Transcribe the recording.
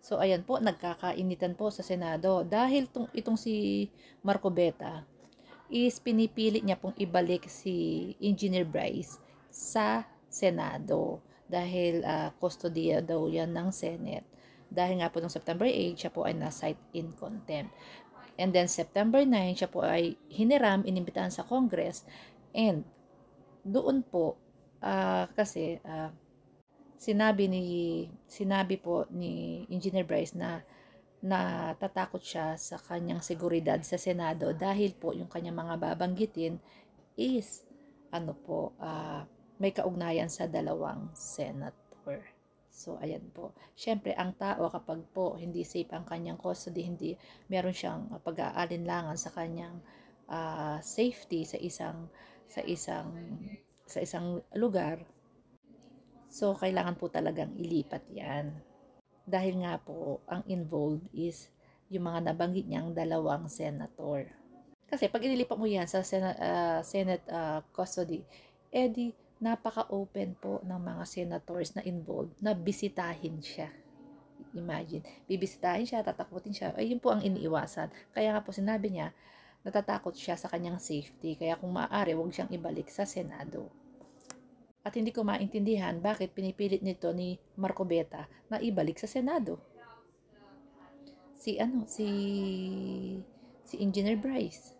So ayan po, nagkakainitan po sa Senado dahil itong si Marcobeta is pinipili niya pong ibalik si Engineer Bryce sa Senado dahil kustodiya daw yan ng Senate. Dahil nga po noong September 8, siya po ay na-cite in contempt. And then September 9, siya po ay hiniram, inimbitahan sa Congress, and doon po kasi sinabi po ni Engineer Bryce na natatakot siya sa kanyang seguridad sa Senado dahil po yung kanyang mga babanggitin is may kaugnayan sa dalawang senator. So ayan po. Syempre ang tao kapag po hindi safe ang kanyang custody, hindi meron siyang pag-aalinlangan sa kanyang safety sa isang lugar. So kailangan po talagang ilipat 'yan. Dahil nga po ang involved is yung mga nabanggit niyang dalawang senator. Kasi pag inilipat mo 'yan sa Senate custody, edi napaka-open po ng mga senators na involved na bisitahin siya. Imagine, bibisitahin siya, tatakutin siya. Ay, yun po ang iniiwasan. Kaya nga po sinabi niya, natatakot siya sa kanyang safety. Kaya kung maaari, huwag siyang ibalik sa Senado. At hindi ko maintindihan bakit pinipilit nito ni Marcobeta na ibalik sa Senado. Si Engineer Bryce.